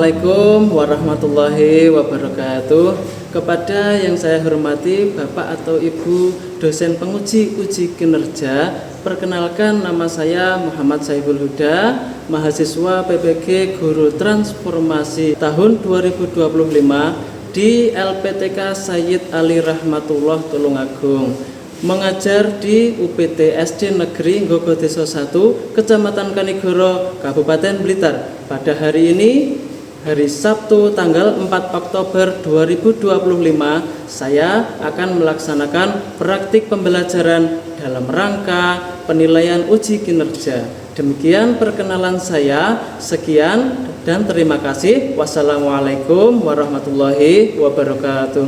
Assalamualaikum warahmatullahi wabarakatuh. Kepada yang saya hormati Bapak atau Ibu dosen penguji uji kinerja, perkenalkan nama saya Muhammad Saiful Huda, mahasiswa PPG Guru Transformasi tahun 2025 di LPTK Sayyid Ali Rahmatullah Tulungagung, mengajar di UPT SD Negeri Nggogodeso 1, Kecamatan Kanigoro, Kabupaten Blitar. Pada hari ini, hari Sabtu tanggal 4 Oktober 2025, saya akan melaksanakan praktik pembelajaran dalam rangka penilaian uji kinerja. Demikian perkenalan saya. Sekian dan terima kasih. Wassalamualaikum warahmatullahi wabarakatuh.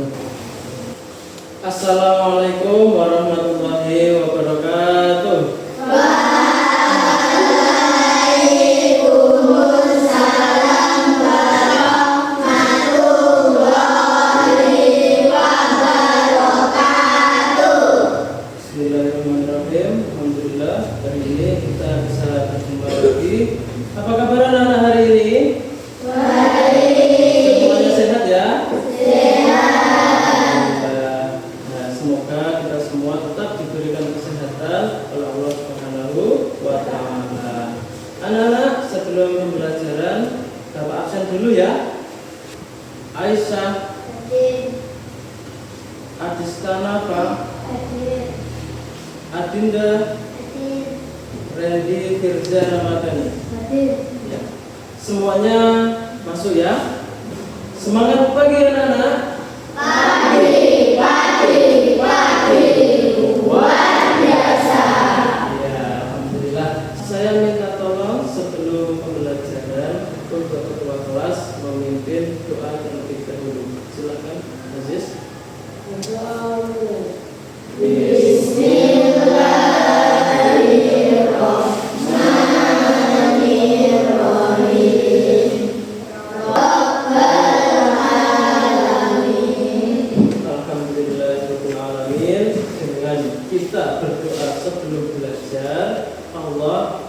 Assalamualaikum warahmatullahi wabarakatuh. Waalaikumsalam warahmatullahi wabarakatuh. Bismillahirrahmanirrahim. Alhamdulillah, hari ini kita bisa berjumpa lagi. Apa kabar anak-anak hari ini? Baik. Semuanya sehat ya? Sehat. Semoga kita semua tetap diberikan kesehatan oleh Allah Subhanahu wa Ta'ala. Anak-anak, sebelum pembelajaran, Bapak absen dulu ya. Aisyah Hadir. Adistanafa, Hadir. Adinda Hadir. Randy Firza Ramadhani. Hadir. Ya. Semuanya masuk ya. Semangat pagi anak-anak. Pagi, luar biasa. Ya, alhamdulillah. Saya minta tolong sebelum pembelajaran untuk ketua kelas memimpin doa terlebih dahulu. Silakan, Aziz. Alhamdulillahirrahmanirrahim. Dengan kita berdoa sebelum belajar, Allah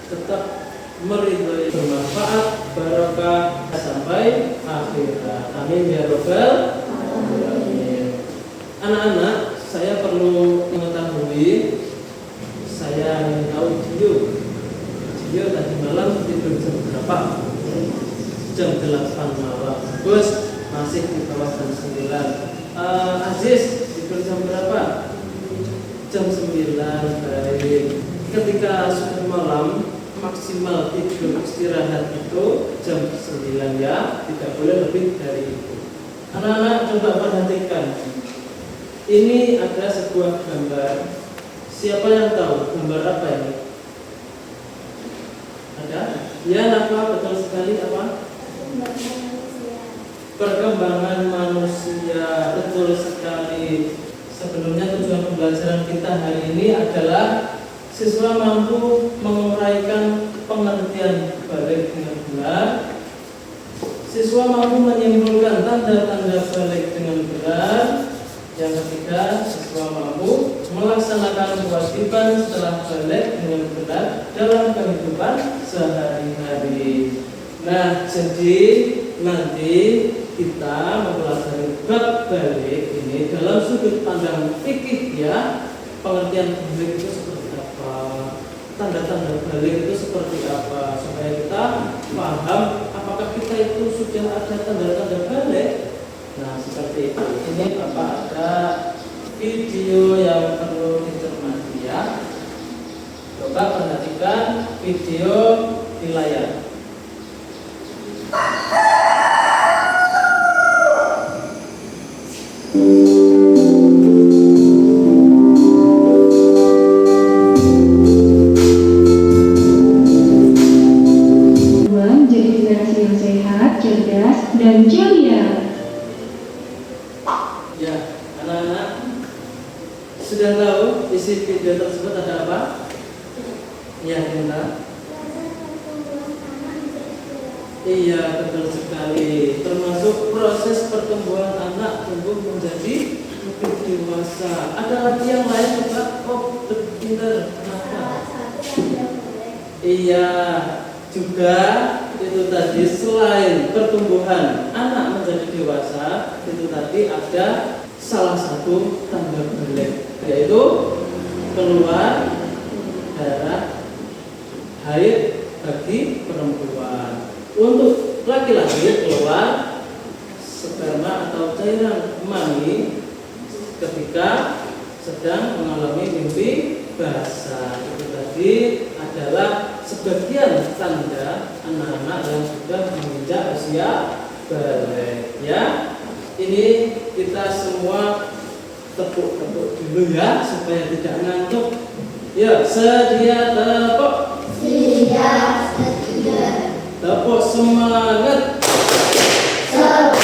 tetap meridhai, bermanfaat, barokah sampai akhirat. Amin ya rabbal alamin. Anak-anak, saya perlu mengetahui, saya ingin tahu Gio tadi malam tidur jam berapa? Jam 8 malam. Bagus, masih di bawah jam 9. Aziz, tidur jam berapa? Jam 9. Baik. Ketika sudah malam, maksimal tidur istirahat itu jam 9 ya, tidak boleh lebih dari itu. Anak-anak coba perhatikan. Ini ada sebuah gambar. Siapa yang tahu gambar apa ini? Ada? Ya, apa? Betul sekali apa? Perkembangan manusia. Betul sekali. Sebelumnya tujuan pembelajaran kita hari ini adalah siswa mampu menguraikan pengertian balik dengan benar. Siswa mampu menyimpulkan tanda-tanda balik dengan benar. Yang ketiga, siswa mampu melaksanakan kewajiban setelah balik dengan benar dalam kehidupan sehari-hari. Nah, jadi nanti kita mempelajari bab balik ini dalam sudut pandang fikih ya. Pengertian balik itu seperti apa, tanda-tanda balik itu seperti apa, supaya kita paham apakah kita itu sudah ada tanda-tanda balik. Nah, seperti itu. Ini Bapak ada video yang perlu dicermati ya. Coba perhatikan video di layar. Menjadi generasi yang sehat, cerdas, dan ceria. Ya, anak-anak sudah tahu isi video tersebut ada apa? Ya, Dinda. Iya, betul sekali. Termasuk proses pertumbuhan anak tumbuh menjadi lebih dewasa. Ada lagi yang lain coba? Oh, pintar. Kenapa? Iya, juga itu itu tadi selain pertumbuhan anak menjadi dewasa, itu tadi ada salah satu tanda balik, yaitu keluar darah haid bagi perempuan. Untuk laki-laki keluar sperma atau cairan mani ketika sedang mengalami mimpi basah. Itu tadi adalah sebagian tanda anak-anak yang sudah menginjak usia balik. Ya, ini kita semua tepuk-tepuk dulu ya supaya tidak ngantuk. Ya, sedia tepuk. Siap, sedia. Tepuk semangat. Semangat.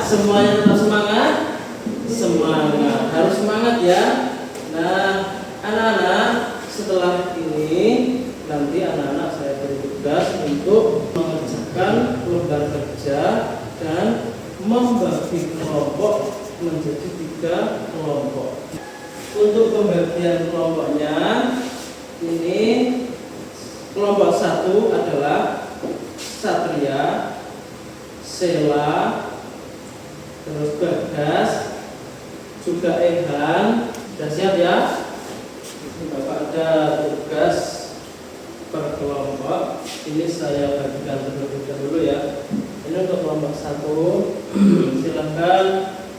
Semuanya tetap semangat. Semangat, harus semangat ya. Nah, anak-anak, setelah ini nanti anak-anak saya beri tugas untuk mengerjakan lembar kerja dan membagi kelompok menjadi 3 kelompok. Untuk pembagian kelompoknya, ini kelompok 1 adalah Satria, Sela, terus Bagas, juga Ehan. Sudah siap ya? Ini Bapak ada tugas per kelompok. Ini saya bagikan terlebih dahulu ya. Ini untuk kelompok 1. Silahkan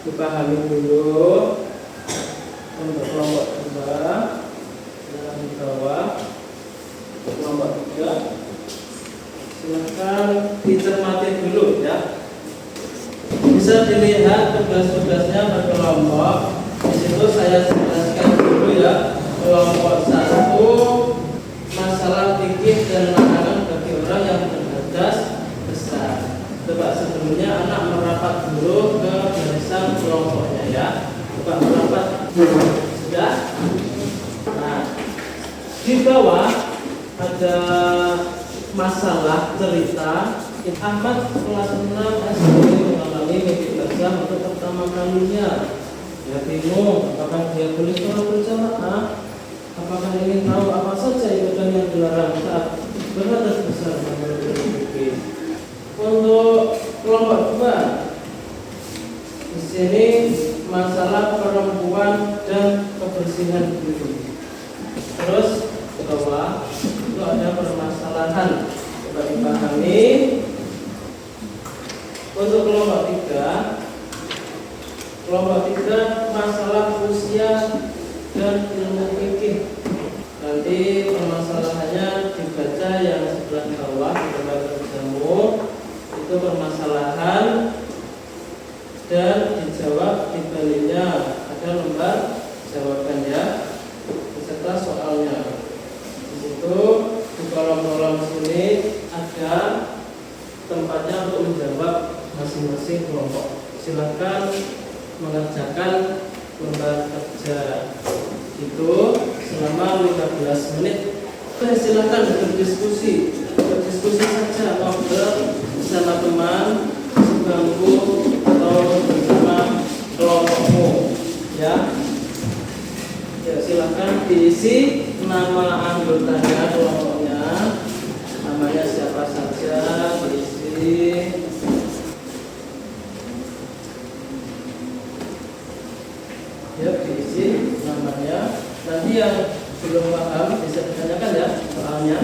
dipahami dulu. Untuk kelompok 2 yang di bawah. Kelompok 3 silahkan dicermati dulu ya. Bisa dilihat tugas-tugasnya per kelompok. Di situ saya jelaskan dulu ya. Kelompok 1 masalah fikih dan larangan bagi orang yang berhadas besar. Coba sebelumnya anak merapat dulu ke barisan kelompoknya ya. Coba merapat. Sudah? Nah, di bawah ada masalah cerita Ahmad kelas 6 SD mengalami mimpi basah untuk pertama kalinya. Dia bingung apakah dia boleh sholat berjamaah, apakah ingin tahu apa saja ibadah yang dilarang saat berhadas besar menurut mimpi. Untuk kelompok 2, di sini masalah perempuan dan kebersihan diri. Terus ke bawah itu ada permasalahan. Coba dipahami. Untuk kelompok 3 masalah usia dan ilmu fikih. Nanti permasalahannya dibaca yang sebelah bawah di lembar kerjamu. Itu permasalahan dan dijawab di baliknya ada lembar jawabannya beserta soalnya. Di situ di kolom-kolom sini ada tempatnya untuk menjawab masing-masing kelompok. Silakan mengerjakan lembar kerja itu selama 15 menit. Silakan berdiskusi saja, ngobrol bersama teman sebangku atau bersama kelompokmu ya. Ya, silakan diisi nama anggotanya kelompoknya, namanya siapa saja diisi. Ya, diisi namanya. Nanti yang belum paham bisa ditanyakan ya soalnya.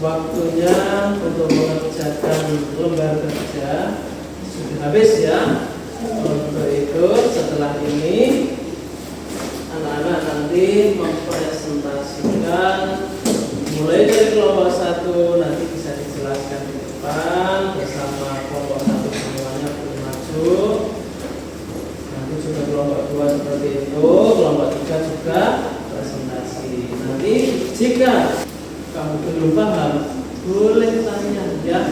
Waktunya untuk mengerjakan lembar kerja sudah habis ya. Untuk itu setelah ini anak-anak nanti mempresentasikan mulai dari kelompok 1 nanti bisa dijelaskan di depan bersama kelompok 1 Seperti itu, kelompok 3 juga presentasi. Nanti jika kamu belum paham, boleh tanya ya.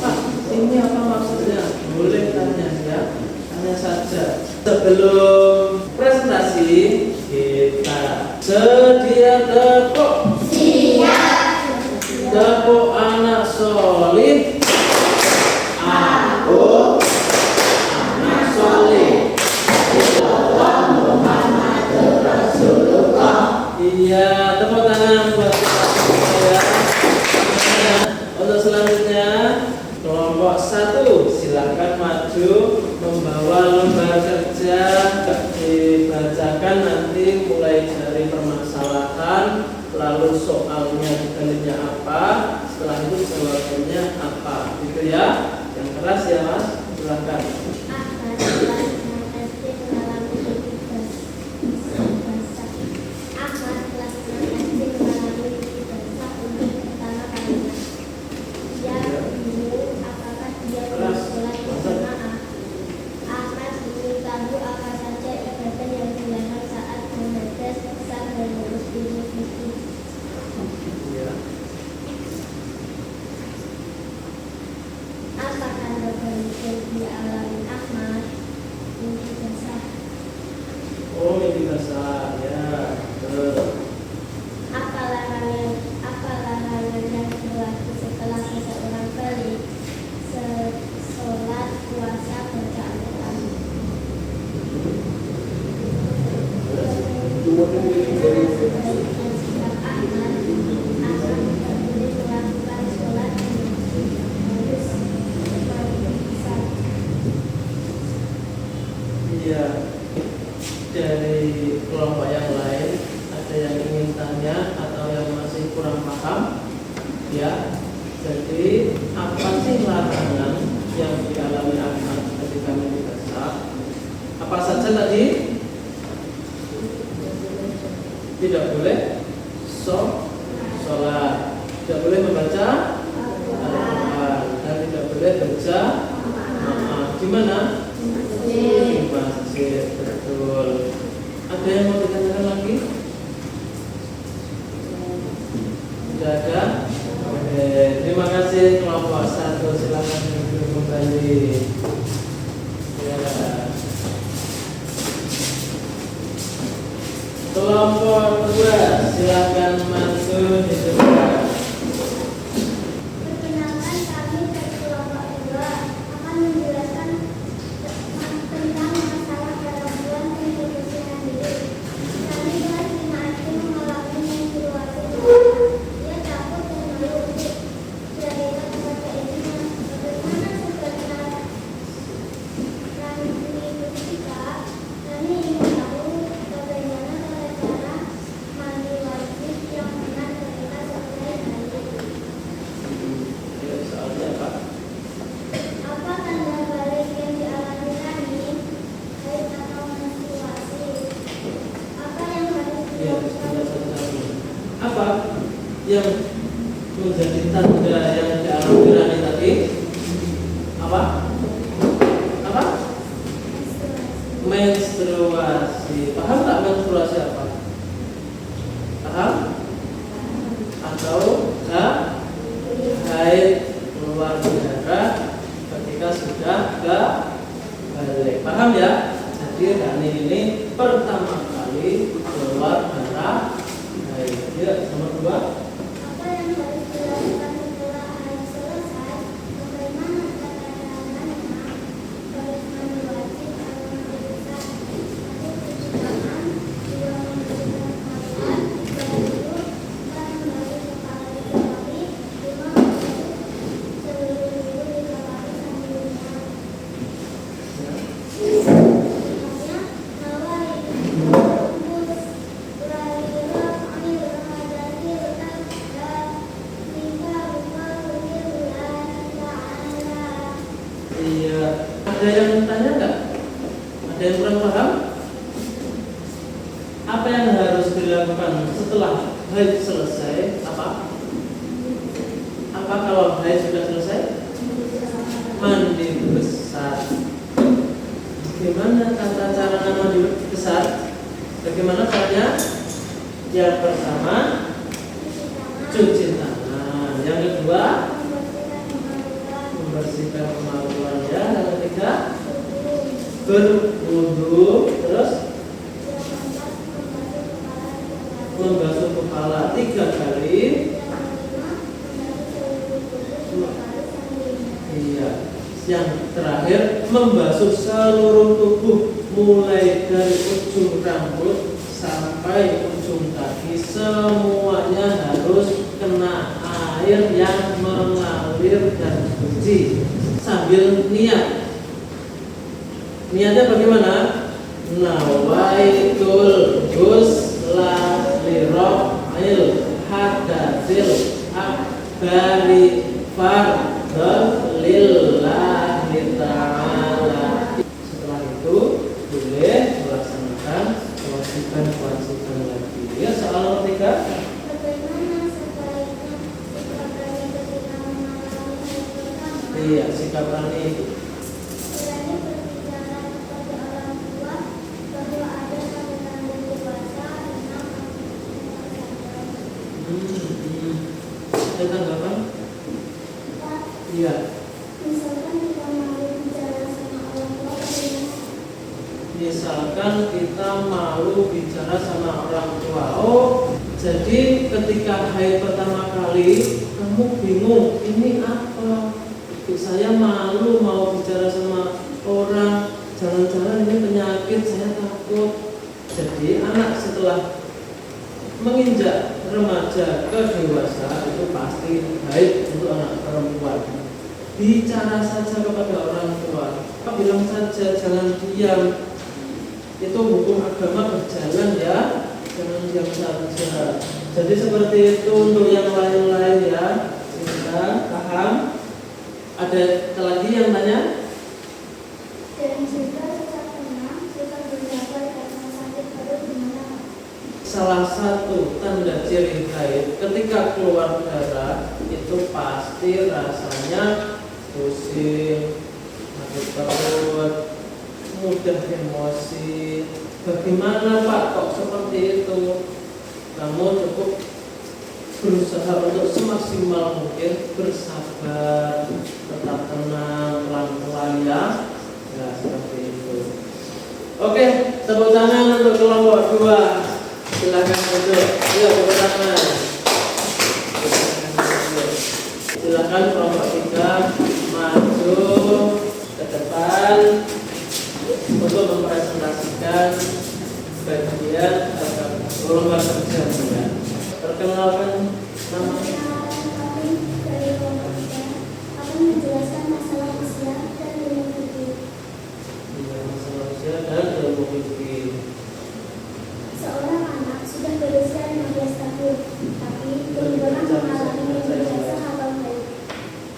Pak, ini apa maksudnya? Boleh tanya ya. Tanya saja. Sebelum presentasi, kita sedia tepuk. Siap. Tepuk anak solid. Aku anak solid. Muhammadur Rasulullah. Iya, tepuk tangan buat kita ya. Untuk selanjutnya, kelompok 1 silakan maju membawa lembar kerja, dibacakan nanti mulai dari permasalahan, lalu soalnya detailnya apa, setelah itu jawabannya apa, gitu ya. Yang keras ya Mas, silakan. Oh, mimpi basah ya. Apa larangan yang berlaku setelah seseorang balik sholat, puasa, baca Al-Quran? Sikap Ahmad akan tidak boleh melakukan sholat di masjid, harus bisa. Iya. Dari kelompok yang lain ada yang ingin tanya atau yang masih kurang paham ya. Jadi apa sih larangan yang dialami Ahmad ketika mimpi basah? Apa saja tadi? Tidak boleh sholat, tidak boleh membaca Al-Quran, dan tidak boleh berjamaah. Di mana? Di masjid, betul. Ada yang mau ditanyakan lagi? Tidak ada? Oke, terima kasih kelompok 1, silakan duduk kembali. Ya. Kelompok 2, silakan maju di depan. Perkenalkan, kami dari kelompok 2 akan menjelaskan tentang masalah keraguan dan kebersihan diri. Kami telah Aji mengalami menstruasi. Dia takut dan malu untuk cerita kepada ibunya. Bagaimana sebenarnya kami kita? Kami ingin tahu bagaimana cara mandi wajib yang benar ketika selesai haid. Ya, soalnya apa? Apa tanda balik yang dialami Rani, haid atau menstruasi? Apa yang harus Ya, dilakukan? satu-satu. Apa yang menjadi tanda yang dialami Rani tadi? Apa? Apa? Menstruasi. Paham tak menstruasi apa? Paham? Atau haid, keluar darah ketika sudah balik. Paham ya? Jadi Rani ini pertama kali keluar darah haid. Ya, nomor 2. Apa yang harus dilakukan setelah haid selesai? Bagaimana cara caranya? Harus mandi wajib atau mandi besar? Satu cuci tangan, 2 membersihkan pakaian, 3 duduk, 4 membasuh kepala 3 kali, 5 membasuh seluruh tubuh 3 kali sambil menang. Selanjutnya, nawai bus beralirah anil ramadhani letak dan hingga rumah rumil bulan ta'ala. Iya. Ada yang tanya nggak? Ada yang kurang paham? Apa yang harus dilakukan setelah haid selesai? Apa? Apa kalau haid sudah selesai? Mandi besar. Gimana tata cara mandi besar? Bagaimana caranya? Yang pertama, cuci tangan. Yang kedua, membersihkan kemaluan ya. Yang ketiga, berwudu. Terus membasuh kepala 3 kali. Iya. Yang terakhir, membasuh seluruh tubuh mulai dari ujung rambut sampai ujung kaki. Semuanya harus kena air yang mengalir dan suci. Sambil niat. Niatnya bagaimana? Nawaitul ghusla liraf'il hadatsil akbari fardhu lillahi ta'ala. Setelah itu boleh melaksanakan kewajiban-kewajiban lagi. Ya, soal nomor 3. Bagaimana sebaiknya sikap Rani ketika mengalami hari pertama? Iya, sikap Rani. Berani berbicara kepada orang tua bahwa ada tanda-tanda dewasa tentang Ada tanggapan? Pak, Iya. misalkan kita mau bicara sama orang tua bagaimana? Misalkan kita malu bicara sama orang tua. Oh, jadi ketika haid pertama kali kamu bingung ini apa? Saya malu mau bicara sama orang. Jangan-jangan ini penyakit, saya takut. Jadi anak setelah menginjak remaja ke dewasa itu pasti haid untuk anak perempuan. Bicara saja kepada orang tua. Bilang saja, jangan diam. Itu hukum agama berjalan ya, jangan diam saja. Jadi seperti itu untuk yang lain-lain ya. Kita paham? Ada lagi yang tanya? Dan juga susah tenang, susah bernafas karena sakit perut gimana? Salah satu tanda ciri haid ketika keluar darah itu pasti rasanya pusing, sakit perut, mudah emosi. Bagaimana Pak kok seperti itu? Kamu cukup berusaha untuk semaksimal mungkin bersabar, tetap tenang, pelan-pelan ya. Ya seperti itu. Oke, tepuk tangan untuk kelompok 2. Silakan duduk. Yuk tepuk tangan. Silakan kelompok 3 maju ke depan untuk mempresentasikan bagian lomba kerja ya. Perkenalkan namanya. Kami dari kelompok akan menjelaskan masalah usia dan ilmu fikih. Iya, masalah usia dan ilmu fikih. Seorang anak sudah berusia 15 tahun, tapi belum pernah mengalami ijazah atau haid.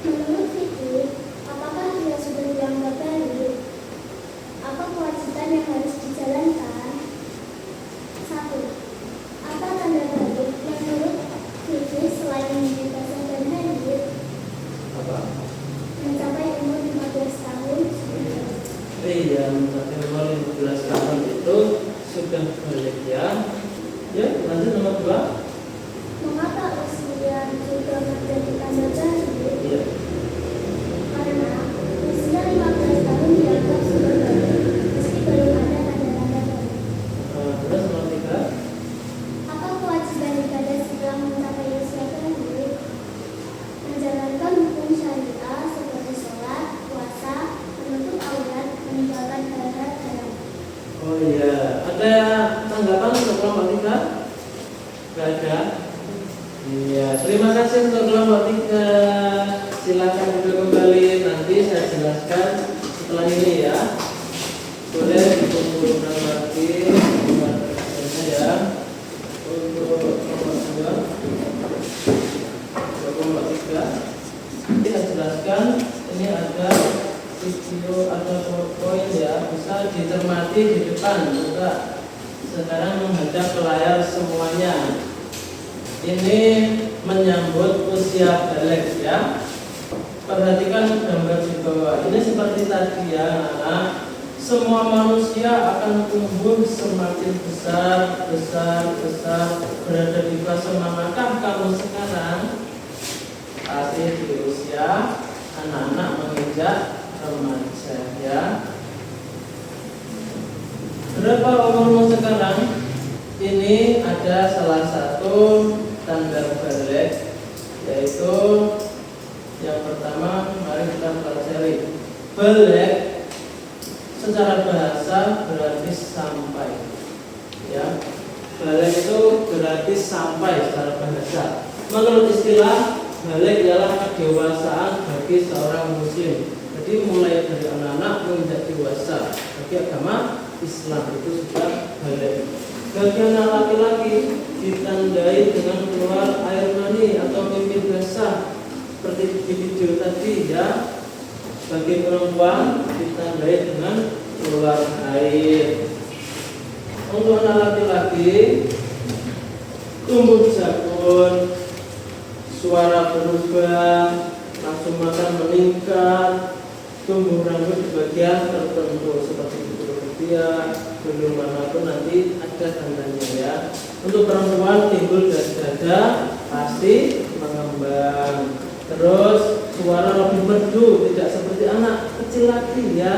Menurut fikih, apakah dia sudah dianggap balik? Apa kewajiban yang harus dijalankan? 1. Apa tanda balik yang menurut fikih selain ijazah dan haid Apa? mencapai umur 15 tahun? Iya, mencapai umur 15 tahun itu sudah balik ya. Ya, lanjut nomor 2. Mengapa usia juga menjadi tanda balik? Iya. Karena usia 15 tahun dianggap sudah balik, meski belum ada tanda-tanda balik. Terus nomor 3. Apa kewajiban ibadah setelah mencapai usia balik? Menjalankan hukum syariah seperti sholat, puasa, menutup aurat, meninggalkan hal-hal haram. Oh iya, ada tanggapan untuk kelompok 3? Gak ada? Iya, terima kasih untuk kelompok 3. Silakan duduk kembali, nanti saya jelaskan setelah ini ya. Boleh dikumpulkan lagi ya. Untuk kelompok 2, untuk kelompok 3. Nanti saya jelaskan, ini ada video, ada PowerPoint ya, bisa dicermati di depan juga. Sekarang menghadap ke layar semuanya. Ini menyambut usia balik ya. Perhatikan gambar di bawah. Ini seperti tadi ya, anak. semua manusia akan tumbuh semakin besar, berada di fase manakah kamu sekarang? Pasti di usia anak-anak menginjak remaja ya. Berapa umurmu sekarang? Ini ada salah satu tanda balik, yaitu yang pertama, mari kita pelajari. Balik secara bahasa berarti sampai ya. Balik itu berarti sampai secara bahasa. Menurut istilah, balik adalah kedewasaan bagi seorang muslim. Jadi mulai dari anak-anak menjadi dewasa. Bagi agama Islam itu sudah balik. Bagi anak laki-laki ditandai dengan keluar air mani atau mimpi basah seperti di video tadi ya. Bagi perempuan ditandai dengan keluar air. Untuk anak laki-lagi tumbuh jakun, suara berubah, nafsu makan meningkat, tumbuh rambut di bagian tertentu seperti dia belum manapun nanti ada tandanya ya. Untuk perempuan timbul dari dada pasti mengembang. Terus suara lebih merdu, tidak seperti anak kecil lagi ya.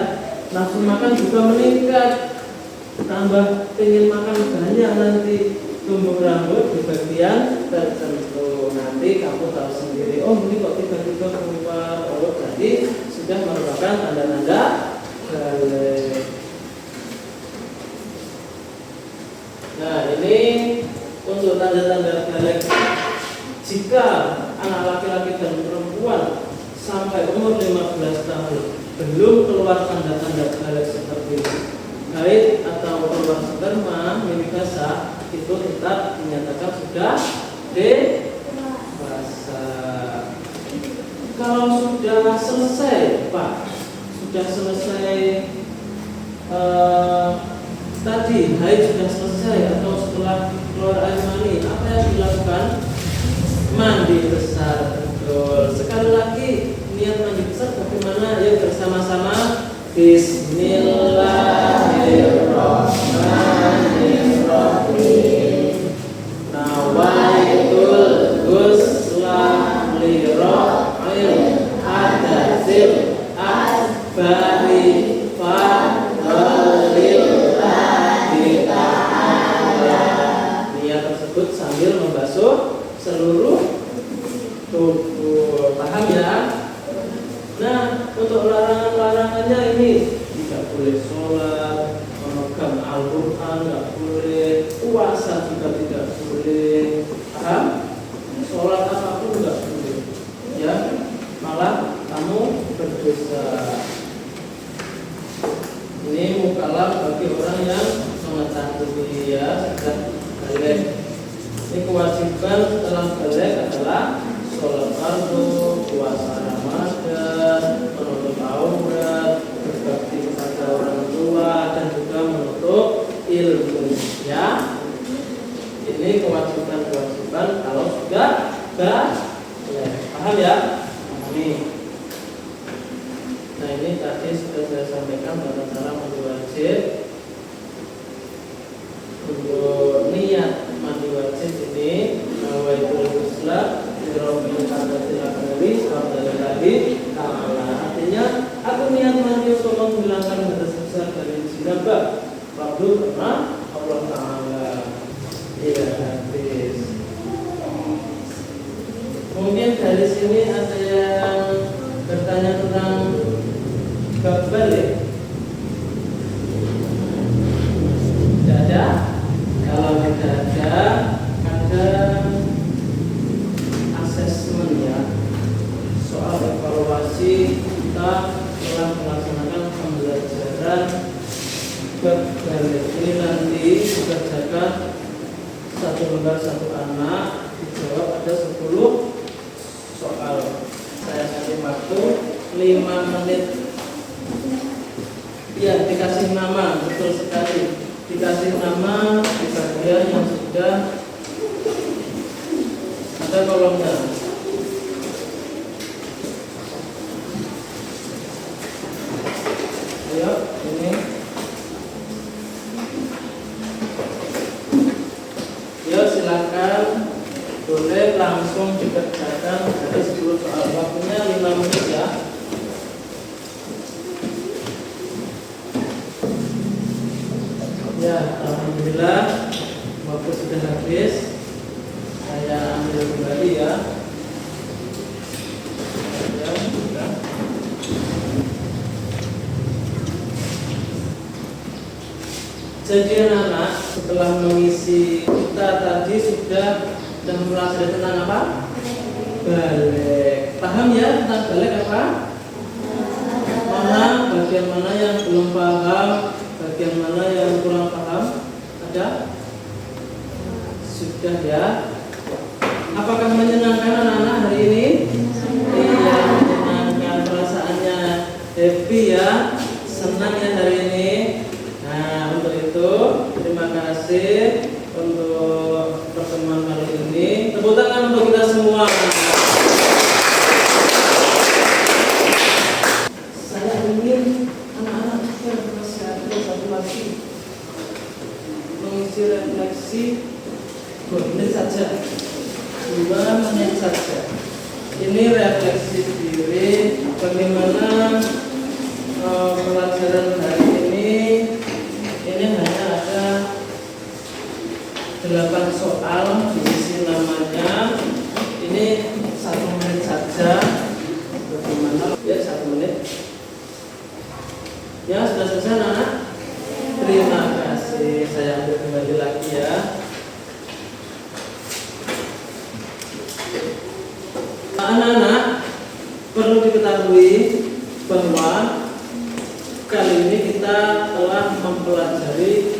Nafsu makan juga meningkat, tambah pengen makan banyak nanti. Tumbuh rambut di bagian tertentu. Nanti kamu tahu sendiri. Oh ini kok tiba-tiba keluar. Oh berarti sudah merupakan tanda-tanda balik. Nah ini untuk tanda-tanda balik. Jika anak laki-laki dan perempuan sampai umur 15 tahun belum keluar tanda-tanda balik seperti haid atau keluar sperma, mimpi basah, itu tetap dinyatakan sudah dewasa. Kalau sudah selesai, Pak, sudah selesai tadi haid sudah selesai atau setelah keluar air mani, apa yang dilakukan? Mandi besar, betul. Sekali lagi niat mandi besar bagaimana? Yuk bersama-sama. Bismillahirrahmanirrahim. Nawaitul ghusla li raf'il hadatsil akbari fadlillahi ta'ala. Niat tersebut sambil membasuh seluruh tubuh. Paham ya? Nah, untuk larangan-larangannya ini tidak boleh sholat, memegang Al-Quran tidak boleh, puasa juga tidak boleh. Paham? Sholat apapun tidak boleh. Ya, malah kamu berdosa. Ini mukalaf bagi orang yang mengetahui ya sudah balik. Ini kewajiban setelah balik adalah sholat fardu, puasa Ramadan, menutup aurat, berbakti kepada orang tua, dan juga menutup ilmu. Ya, ini kewajiban-kewajiban kalau sudah balik. Paham ya? Ini. Nah ini tadi sudah saya sampaikan tata cara mandi wajib. Untuk niat mandi wajib ini nawaitul ghusla dirobbil hadatil akbari fadlillahi ta'ala. Artinya aku niat mandi untuk menghilangkan hadas besar dari jinabah fadlu karena Allah Ta'ala. Iya hadis. Mungkin dari sini ada yang bertanya tentang bab balik. Tidak ada? Kalau tidak ada asesmen ya, soal evaluasi kita telah melaksanakan pembelajaran bab balik ini nanti dikerjakan satu lembar satu anak, dijawab ada 10 soal. Saya kasih waktu 5 menit. Ya, dikasih nama, betul sekali. Dikasih nama di bagian yang sudah ada kolomnya. Ayo, ini boleh langsung dikerjakan dari 10 soal. Waktunya 5 menit ya. Ya, alhamdulillah waktu sudah habis. Saya ambil kembali ya. Ya, sudah. Jadi anak-anak, setelah mengisi kita tadi sudah mempelajari tentang apa? Balik. Paham ya tentang balik apa? Mana bagian mana yang belum paham, bagian mana yang kurang paham? Ada? Sudah ya. Apakah menyenangkan anak-anak hari ini? Iya, menyenangkan, perasaannya happy ya, senang ya hari ini. Nah, untuk itu terima kasih untuk pertemuan kali ini. Tepuk tangan untuk kita semua. Saya ingin anak-anak kita masih ada satu lagi mengisi refleksi 2 menit saja, 2 menit saja. Ini refleksi diri bagaimana pelajaran hari ini. Ini hanya ada 8 soal diisi namanya. Ini 1 menit saja. Bagaimana? Ya 1 menit. Ya sudah selesai anak. Terima kasih. Saya ambil kembali lagi ya. Anak-anak perlu diketahui bahwa kali ini kita telah mempelajari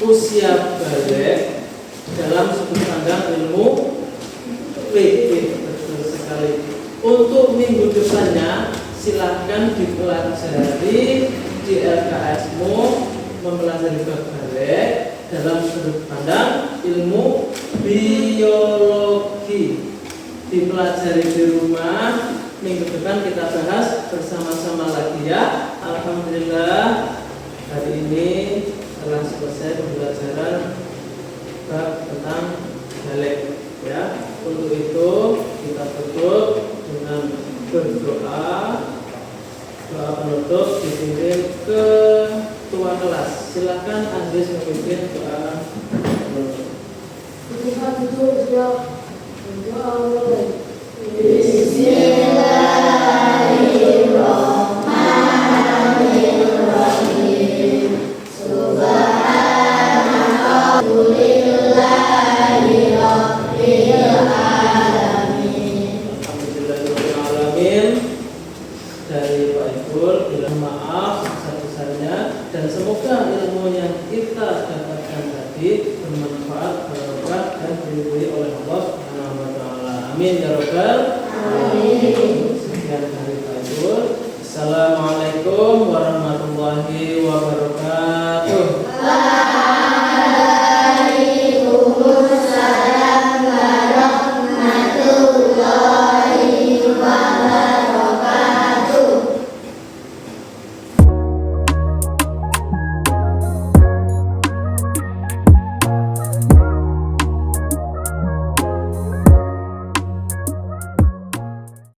usia balik dalam sudut pandang ilmu WIB. Betul sekali. Untuk minggu depannya silahkan dipelajari di LKS-mu, mempelajari bab balik dalam sudut pandang ilmu biologi. Dipelajari di rumah. Minggu depan kita bahas bersama-sama lagi ya. Alhamdulillah hari ini telah selesai pembelajaran bab tentang balik ya. Untuk itu kita tutup dengan berdoa. Doa penutup dipimpin ke ketua kelas. Silakan Andres memimpin doa penutup. Bismillahirrahmanirrahim. Alhamdulillahirrahmanirrahim. Dari Pak Ibul, bilang maaf sebesar-besarnya dan semoga ilmu yang kita dapatkan tadi bermanfaat, barokah dan diridhoi oleh Allah Subhanahu wa taala. Amin ya rabbal alamin. Sekian dari Pak Ibul. Assalamualaikum warahmatullahi wabarakatuh.